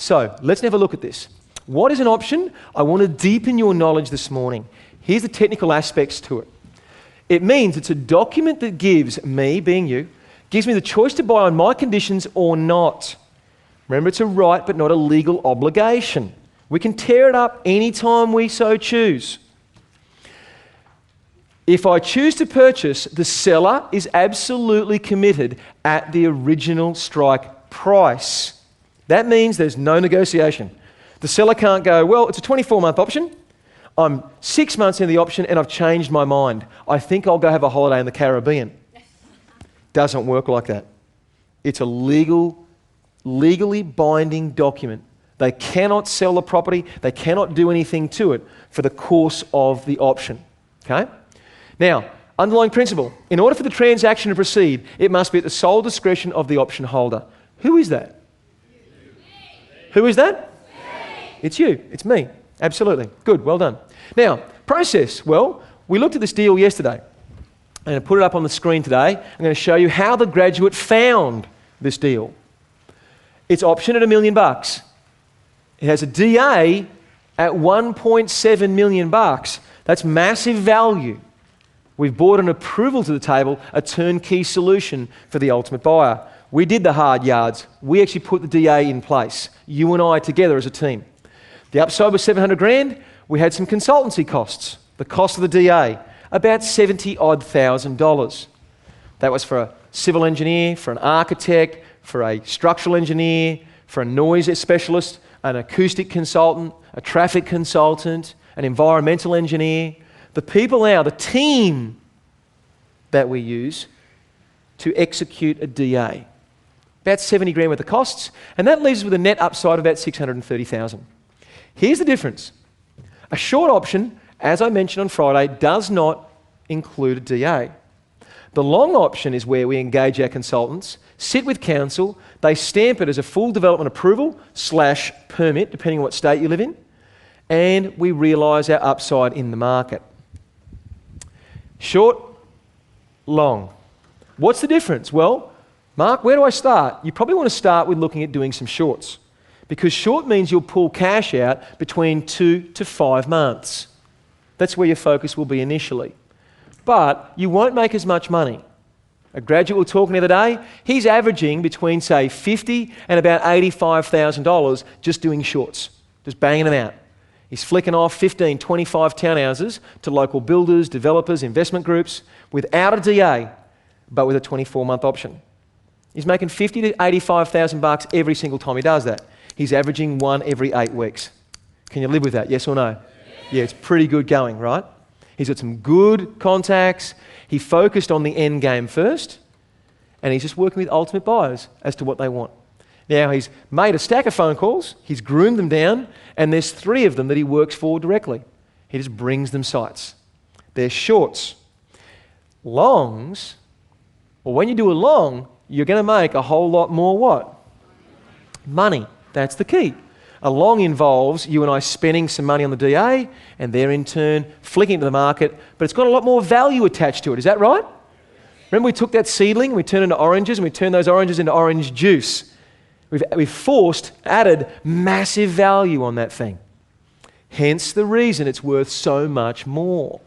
So let's have a look at this. What is an option? I want to deepen your knowledge this morning. Here's the technical aspects to it. It means it's a document that gives me, being you, gives me the choice to buy on my conditions or not. Remember, it's a right but not a legal obligation. We can tear it up anytime we so choose. If I choose to purchase, the seller is absolutely committed at the original strike price. That means there's no negotiation. The seller can't go, well, it's a 24-month option. I'm 6 months into the option and I've changed my mind. I think I'll go have a holiday in the Caribbean. Doesn't work like that. It's a legally binding document. They cannot sell the property. They cannot do anything to it for the course of the option. Okay? Now, underlying principle. In order for the transaction to proceed, it must be at the sole discretion of the option holder. Who is that? Who is that? It's you. It's me. Absolutely. Good. Well done. Now, process. Well, we looked at this deal yesterday. And I put it up on the screen today. I'm going to show you how the graduate found this deal. It's optioned at $1 million. It has a DA at $1.7 million. That's massive value. We've brought an approval to the table, a turnkey solution for the ultimate buyer. We did the hard yards. We actually put the DA in place, you and I together as a team. The upside was $700,000. We had some consultancy costs. The cost of the DA, about $70,000. That was for a civil engineer, for an architect, for a structural engineer, for a noise specialist, an acoustic consultant, a traffic consultant, an environmental engineer. The people now, the team that we use to execute a DA. About $70,000 worth of costs, and that leaves us with a net upside of about $630,000. Here's the difference. A short option, as I mentioned on Friday, does not include a DA. The long option is where we engage our consultants, sit with council, they stamp it as a full development approval / permit, depending on what state you live in, and we realise our upside in the market. Short, long. What's the difference? Well, Mark, where do I start? You probably want to start with looking at doing some shorts. Because short means you'll pull cash out between 2 to 5 months. That's where your focus will be initially. But you won't make as much money. A graduate we were talking the other day, he's averaging between, say, $50,000 and about $85,000 just doing shorts, just banging them out. He's flicking off 15, 25 townhouses to local builders, developers, investment groups without a DA, but with a 24-month option. He's making $50,000 to $85,000 every single time he does that. He's averaging one every 8 weeks. Can you live with that, yes or no? Yeah, it's pretty good going, right? He's got some good contacts. He focused on the end game first, and he's just working with ultimate buyers as to what they want. Now, he's made a stack of phone calls, he's groomed them down, and there's 3 of them that he works for directly. He just brings them sites. They're shorts. Longs, well, when you do a long, you're going to make a whole lot more what? Money. That's the key. A long involves you and I spending some money on the DA and they're in turn flicking it to the market, but it's got a lot more value attached to it. Is that right? Remember we took that seedling, we turned it into oranges, and we turned those oranges into orange juice. We've added massive value on that thing. Hence the reason it's worth so much more.